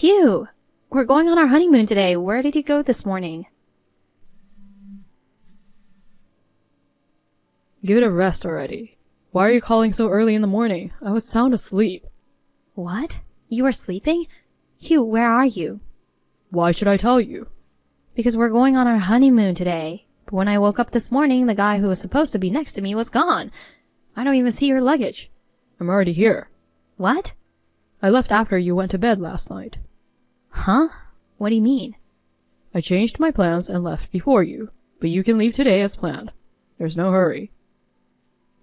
Hugh! We're going on our honeymoon today. Where did you go this morning? Give it a rest already. Why are you calling so early in the morning? I was sound asleep. What? You were sleeping? Hugh, where are you? Why should I tell you? Because we're going on our honeymoon today. But when I woke up this morning, the guy who was supposed to be next to me was gone. I don't even see your luggage. I'm already here. What? I left after you went to bed last night. Huh? What do you mean? I changed my plans and left before you, but you can leave today as planned. There's no hurry.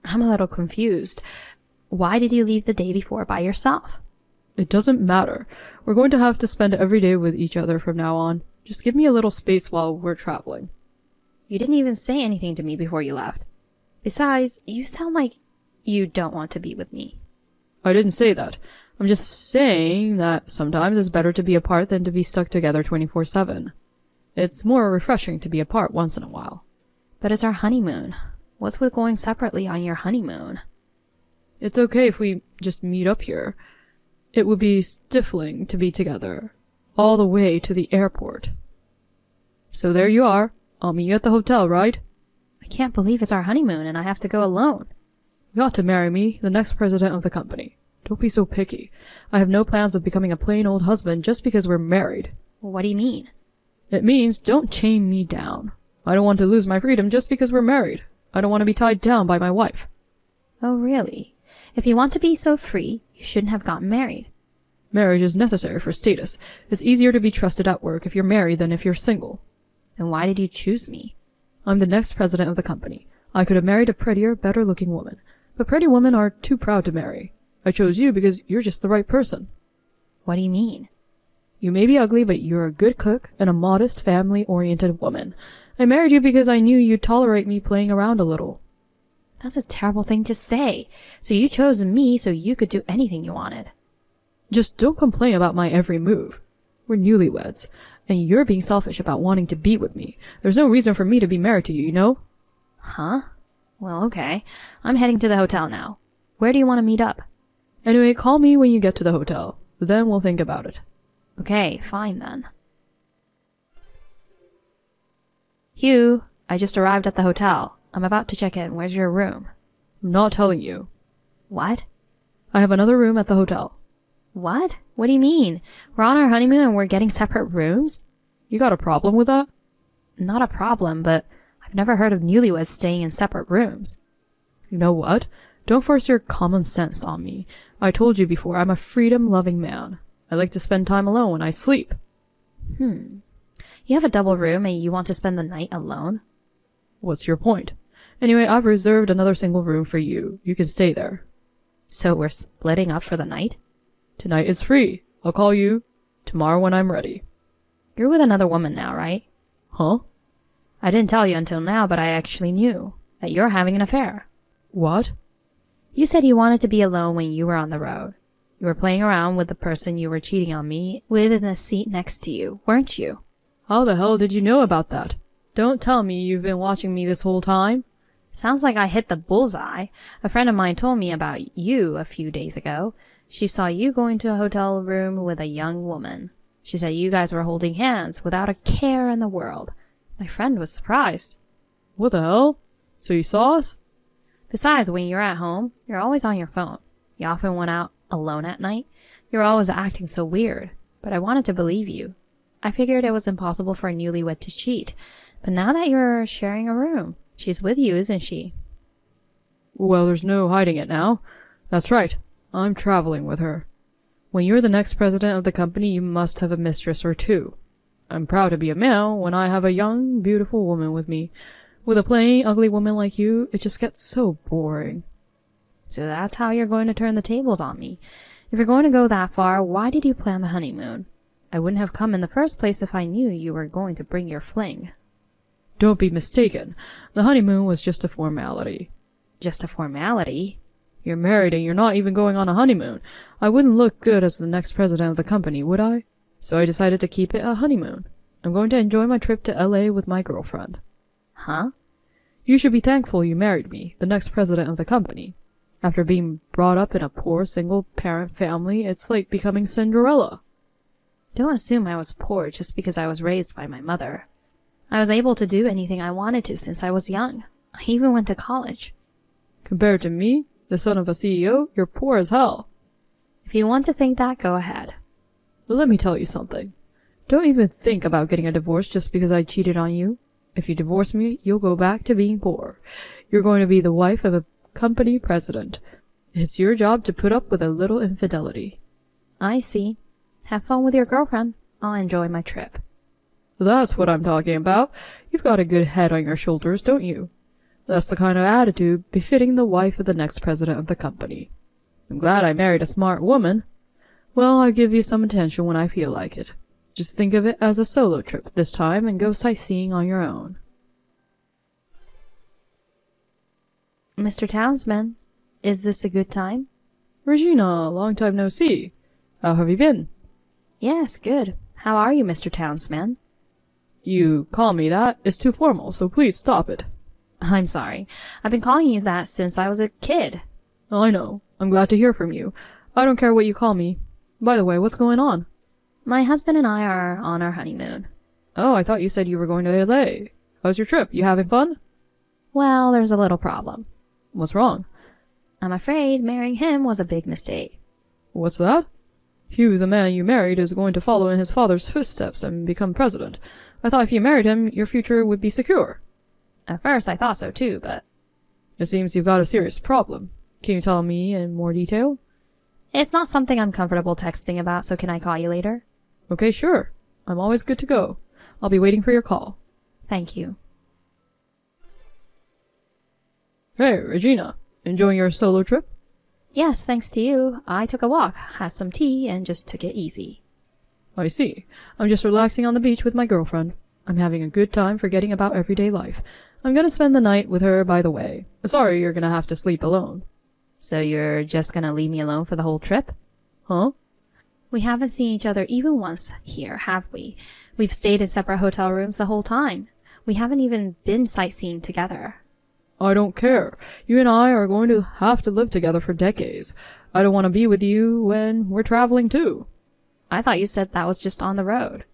I'm a little confused. Why did you leave the day before by yourself? It doesn't matter. We're going to have to spend every day with each other from now on. Just give me a little space while we're traveling. You didn't even say anything to me before you left. Besides, you sound like you don't want to be with me. I didn't say that. I'm just saying that sometimes it's better to be apart than to be stuck together 24/7. It's more refreshing to be apart once in a while. But it's our honeymoon. What's with going separately on your honeymoon? It's okay if we just meet up here. It would be stifling to be together, all the way to the airport. So there you are. I'll meet you at the hotel, right? I can't believe it's our honeymoon and I have to go alone. You ought to marry me, the next president of the company. Don't be so picky. I have no plans of becoming a plain old husband just because we're married. What do you mean? It means don't chain me down. I don't want to lose my freedom just because we're married. I don't want to be tied down by my wife. Oh, really? If you want to be so free, you shouldn't have gotten married. Marriage is necessary for status. It's easier to be trusted at work if you're married than if you're single. Then why did you choose me? I'm the next president of the company. I could have married a prettier, better-looking woman. But pretty women are too proud to marry. I chose you because you're just the right person. What do you mean? You may be ugly, but you're a good cook and a modest, family-oriented woman. I married you because I knew you'd tolerate me playing around a little. That's a terrible thing to say. So you chose me so you could do anything you wanted. Just don't complain about my every move. We're newlyweds, and you're being selfish about wanting to be with me. There's no reason for me to be married to you, you know? Huh? Well, okay. I'm heading to the hotel now. Where do you want to meet up? Anyway, call me when you get to the hotel. Then we'll think about it. Okay, fine then. Hugh, I just arrived at the hotel. I'm about to check in. Where's your room? I'm not telling you. What? I have another room at the hotel. What? What do you mean? We're on our honeymoon and we're getting separate rooms? You got a problem with that? Not a problem, but I've never heard of newlyweds staying in separate rooms. You know what? Don't force your common sense on me. I told you before, I'm a freedom-loving man. I like to spend time alone when I sleep. You have a double room and you want to spend the night alone? What's your point? Anyway, I've reserved another single room for you. You can stay there. So we're splitting up for the night? Tonight is free. I'll call you tomorrow when I'm ready. You're with another woman now, right? Huh? I didn't tell you until now, but I actually knew that you're having an affair. What? You said you wanted to be alone when you were on the road. You were playing around with the person you were cheating on me with in the seat next to you, weren't you? How the hell did you know about that? Don't tell me you've been watching me this whole time. Sounds like I hit the bullseye. A friend of mine told me about you a few days ago. She saw you going to a hotel room with a young woman. She said you guys were holding hands without a care in the world. My friend was surprised. What the hell? So you saw us? Besides, when you're at home, you're always on your phone. You often went out alone at night. You're always acting so weird. But I wanted to believe you. I figured it was impossible for a newlywed to cheat. But now that you're sharing a room, she's with you, isn't she? Well, there's no hiding it now. That's right. I'm traveling with her. When you're the next president of the company, you must have a mistress or two. I'm proud to be a male when I have a young, beautiful woman with me. With a plain, ugly woman like you, it just gets so boring. So that's how you're going to turn the tables on me. If you're going to go that far, why did you plan the honeymoon? I wouldn't have come in the first place if I knew you were going to bring your fling. Don't be mistaken. The honeymoon was just a formality. Just a formality? You're married and you're not even going on a honeymoon. I wouldn't look good as the next president of the company, would I? So I decided to keep it a honeymoon. I'm going to enjoy my trip to LA with my girlfriend. Huh? You should be thankful you married me, the next president of the company. After being brought up in a poor single-parent family, it's like becoming Cinderella. Don't assume I was poor just because I was raised by my mother. I was able to do anything I wanted to since I was young. I even went to college. Compared to me, the son of a CEO, you're poor as hell. If you want to think that, go ahead. But let me tell you something. Don't even think about getting a divorce just because I cheated on you. If you divorce me, you'll go back to being poor. You're going to be the wife of a company president. It's your job to put up with a little infidelity. I see. Have fun with your girlfriend. I'll enjoy my trip. That's what I'm talking about. You've got a good head on your shoulders, don't you? That's the kind of attitude befitting the wife of the next president of the company. I'm glad I married a smart woman. Well, I'll give you some attention when I feel like it. Just think of it as a solo trip this time and go sightseeing on your own. Mr. Townsman, is this a good time? Regina, long time no see. How have you been? Yes, good. How are you, Mr. Townsman? You call me that is too formal, so please stop it. I'm sorry. I've been calling you that since I was a kid. I know. I'm glad to hear from you. I don't care what you call me. By the way, what's going on? My husband and I are on our honeymoon. Oh, I thought you said you were going to LA. How's your trip? You having fun? Well, there's a little problem. What's wrong? I'm afraid marrying him was a big mistake. What's that? Hugh, the man you married, is going to follow in his father's footsteps and become president. I thought if you married him, your future would be secure. At first, I thought so too, but... It seems you've got a serious problem. Can you tell me in more detail? It's not something I'm comfortable texting about, so can I call you later? Okay, sure. I'm always good to go. I'll be waiting for your call. Thank you. Hey, Regina. Enjoying your solo trip? Yes, thanks to you. I took a walk, had some tea, and just took it easy. I see. I'm just relaxing on the beach with my girlfriend. I'm having a good time forgetting about everyday life. I'm gonna spend the night with her, by the way. Sorry you're gonna have to sleep alone. So you're just gonna leave me alone for the whole trip? Huh? We haven't seen each other even once here, have we? We've stayed in separate hotel rooms the whole time. We haven't even been sightseeing together. I don't care. You and I are going to have to live together for decades. I don't want to be with you when we're traveling too. I thought you said that was just on the road.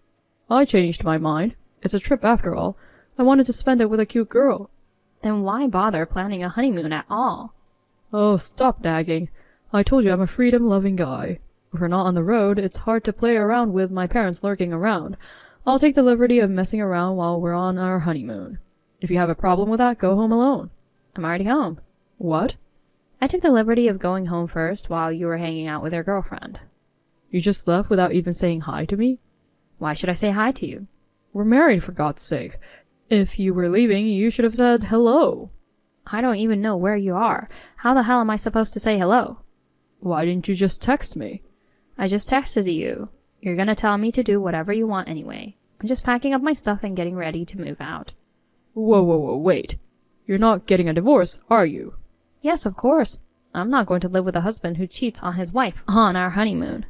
I changed my mind. It's a trip after all. I wanted to spend it with a cute girl. Then why bother planning a honeymoon at all? Oh, stop nagging. I told you I'm a freedom-loving guy. If we're not on the road, it's hard to play around with my parents lurking around. I'll take the liberty of messing around while we're on our honeymoon. If you have a problem with that, go home alone. I'm already home. What? I took the liberty of going home first while you were hanging out with your girlfriend. You just left without even saying hi to me? Why should I say hi to you? We're married, for God's sake. If you were leaving, you should have said hello. I don't even know where you are. How the hell am I supposed to say hello? Why didn't you just text me? I just texted you. You're gonna tell me to do whatever you want anyway. I'm just packing up my stuff and getting ready to move out. Whoa, wait. You're not getting a divorce, are you? Yes, of course. I'm not going to live with a husband who cheats on his wife on our honeymoon.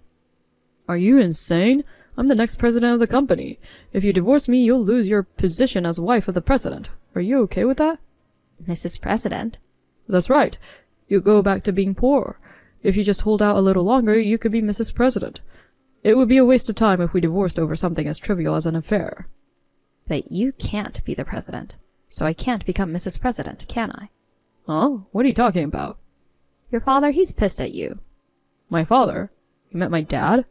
Are you insane? I'm the next president of the company. If you divorce me, you'll lose your position as wife of the president. Are you okay with that? Mrs. President? That's right. You'll go back to being poor. If you just hold out a little longer, you could be Mrs. President. It would be a waste of time if we divorced over something as trivial as an affair. But you can't be the president, so I can't become Mrs. President, can I? Huh? What are you talking about? Your father, he's pissed at you. My father? You met my dad?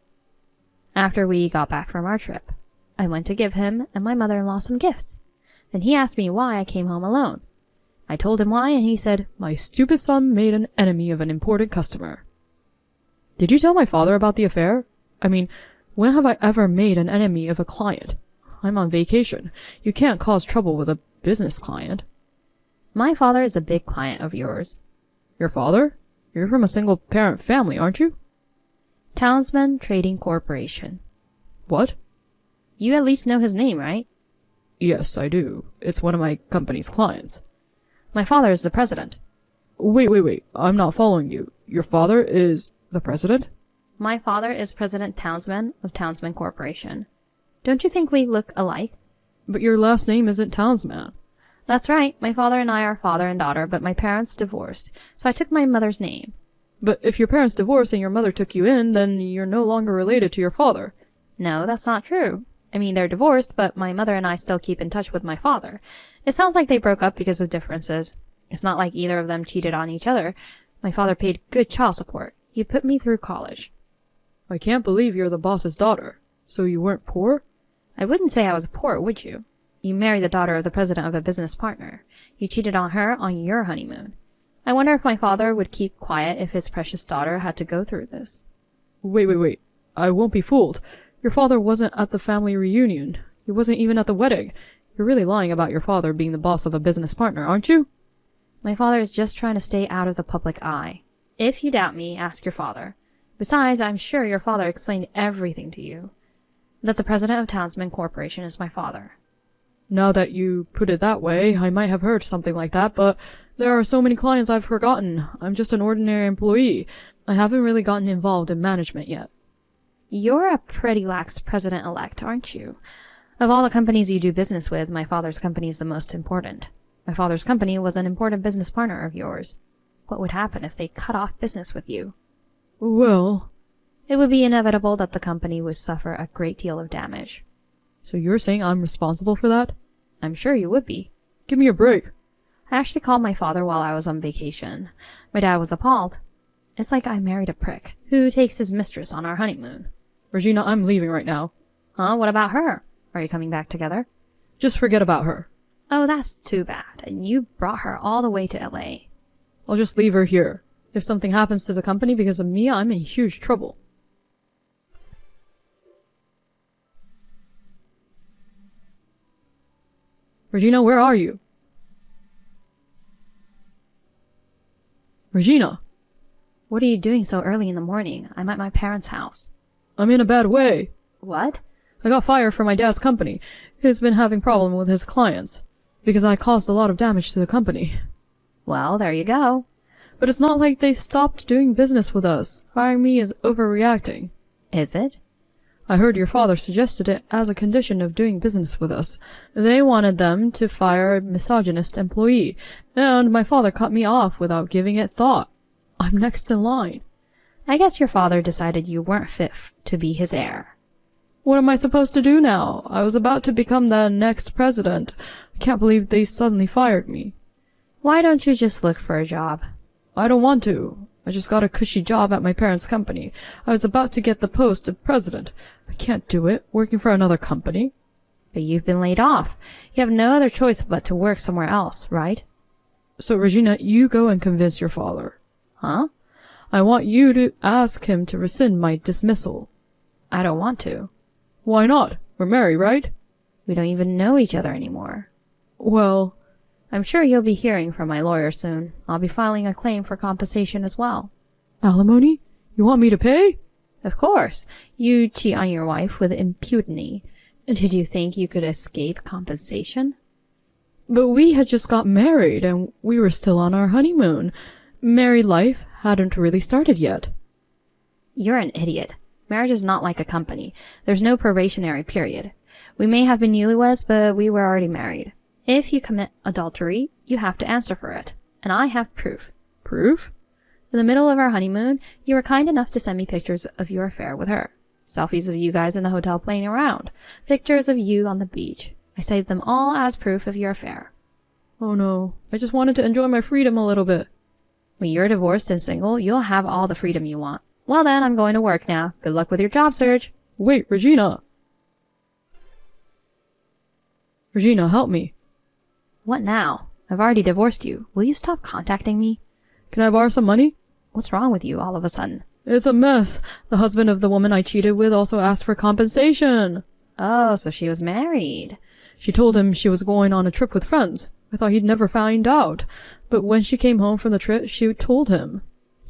After we got back from our trip, I went to give him and my mother-in-law some gifts. Then he asked me why I came home alone. I told him why, and he said, "My stupid son made an enemy of an important customer." Did you tell my father about the affair? I mean, when have I ever made an enemy of a client? I'm on vacation. You can't cause trouble with a business client. My father is a big client of yours. Your father? You're from a single-parent family, aren't you? Townsman Trading Corporation. What? You at least know his name, right? Yes, I do. It's one of my company's clients. My father is the president. Wait. I'm not following you. Your father is the president? My father is President Townsman of Townsman Corporation. Don't you think we look alike? But your last name isn't Townsman. That's right. My father and I are father and daughter, but my parents divorced, so I took my mother's name. But if your parents divorced and your mother took you in, then you're no longer related to your father. No, that's not true. I mean, they're divorced, but my mother and I still keep in touch with my father. It sounds like they broke up because of differences. It's not like either of them cheated on each other. My father paid good child support. He put me through college. I can't believe you're the boss's daughter. So you weren't poor? I wouldn't say I was poor, would you? You married the daughter of the president of a business partner. You cheated on her on your honeymoon. I wonder if my father would keep quiet if his precious daughter had to go through this. Wait. I won't be fooled. Your father wasn't at the family reunion. He wasn't even at the wedding. You're really lying about your father being the boss of a business partner, aren't you? My father is just trying to stay out of the public eye. If you doubt me, ask your father. Besides, I'm sure your father explained everything to you. That the president of Townsman Corporation is my father. Now that you put it that way, I might have heard something like that, but there are so many clients I've forgotten. I'm just an ordinary employee. I haven't really gotten involved in management yet. You're a pretty lax president-elect, aren't you? Of all the companies you do business with, my father's company is the most important. My father's company was an important business partner of yours. What would happen if they cut off business with you? Well... It would be inevitable that the company would suffer a great deal of damage. So you're saying I'm responsible for that? I'm sure you would be. Give me a break. I actually called my father while I was on vacation. My dad was appalled. It's like I married a prick who takes his mistress on our honeymoon. Regina, I'm leaving right now. Huh? What about her? Are you coming back together? Just forget about her. Oh, that's too bad. And you brought her all the way to L.A. I'll just leave her here. If something happens to the company because of me, I'm in huge trouble. Regina, where are you? Regina! What are you doing so early in the morning? I'm at my parents' house. I'm in a bad way. What? I got fired from my dad's company. He's been having problems with his clients. Because I caused a lot of damage to the company. Well, there you go. But it's not like they stopped doing business with us. Firing me is overreacting. Is it? I heard your father suggested it as a condition of doing business with us. They wanted them to fire a misogynist employee, and my father cut me off without giving it thought. I'm next in line. I guess your father decided you weren't fit to be his heir. What am I supposed to do now? I was about to become the next president. I can't believe they suddenly fired me. Why don't you just look for a job? I don't want to. I just got a cushy job at my parents' company. I was about to get the post of president. I can't do it, working for another company. But you've been laid off. You have no other choice but to work somewhere else, right? So, Regina, you go and convince your father. Huh? I want you to ask him to rescind my dismissal. I don't want to. Why not? We're married, right? We don't even know each other anymore. Well... I'm sure you'll be hearing from my lawyer soon. I'll be filing a claim for compensation as well. Alimony? You want me to pay? Of course. You cheat on your wife with impunity. Did you think you could escape compensation? But we had just got married, and we were still on our honeymoon. Married life hadn't really started yet. You're an idiot. Marriage is not like a company. There's no probationary period. We may have been newlyweds, but we were already married. If you commit adultery, you have to answer for it. And I have proof. Proof? In the middle of our honeymoon, you were kind enough to send me pictures of your affair with her. Selfies of you guys in the hotel playing around. Pictures of you on the beach. I saved them all as proof of your affair. Oh no, I just wanted to enjoy my freedom a little bit. When you're divorced and single, you'll have all the freedom you want. Well then, I'm going to work now. Good luck with your job search. Wait, Regina! Regina, help me. What now? I've already divorced you. Will you stop contacting me? Can I borrow some money? What's wrong with you all of a sudden? It's a mess. The husband of the woman I cheated with also asked for compensation. Oh, so she was married. She told him she was going on a trip with friends. I thought he'd never find out. But when she came home from the trip, she told him.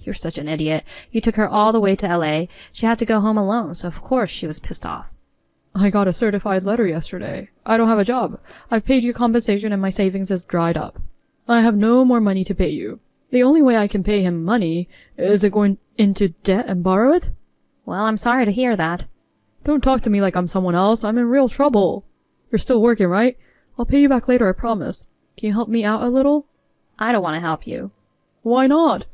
You're such an idiot. You took her all the way to L.A. She had to go home alone, so of course she was pissed off. I got a certified letter yesterday. I don't have a job. I've paid you compensation and my savings is dried up. I have no more money to pay you. The only way I can pay him money is it going into debt and borrow it? Well, I'm sorry to hear that. Don't talk to me like I'm someone else. I'm in real trouble. You're still working, right? I'll pay you back later, I promise. Can you help me out a little? I don't want to help you. Why not?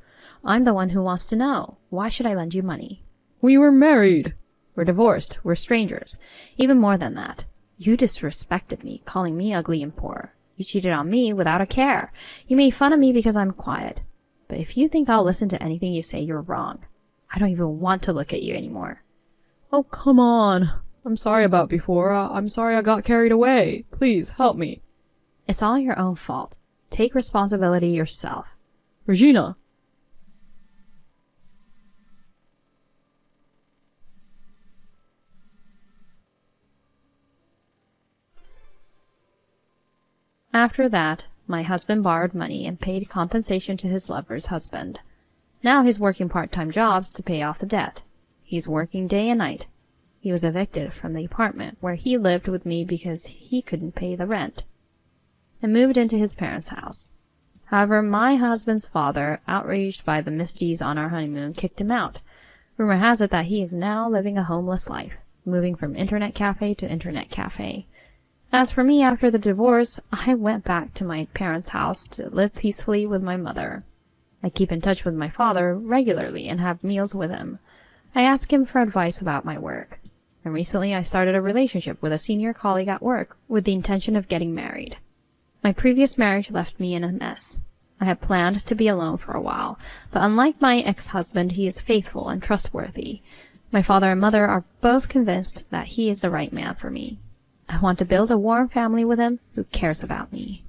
I'm the one who wants to know. Why should I lend you money? We were married. We're divorced. We're strangers. Even more than that. You disrespected me, calling me ugly and poor. You cheated on me without a care. You made fun of me because I'm quiet. But if you think I'll listen to anything you say, you're wrong. I don't even want to look at you anymore. Oh, come on. I'm sorry about before. I'm sorry I got carried away. Please, help me. It's all your own fault. Take responsibility yourself. Regina. After that, my husband borrowed money and paid compensation to his lover's husband. Now he's working part-time jobs to pay off the debt. He's working day and night. He was evicted from the apartment where he lived with me because he couldn't pay the rent, and moved into his parents' house. However, my husband's father, outraged by the Misties on our honeymoon, kicked him out. Rumor has it that he is now living a homeless life, moving from internet cafe to internet cafe. As for me, after the divorce, I went back to my parents' house to live peacefully with my mother. I keep in touch with my father regularly and have meals with him. I ask him for advice about my work. And recently I started a relationship with a senior colleague at work with the intention of getting married. My previous marriage left me in a mess. I had planned to be alone for a while, but unlike my ex-husband, he is faithful and trustworthy. My father and mother are both convinced that he is the right man for me. I want to build a warm family with him who cares about me.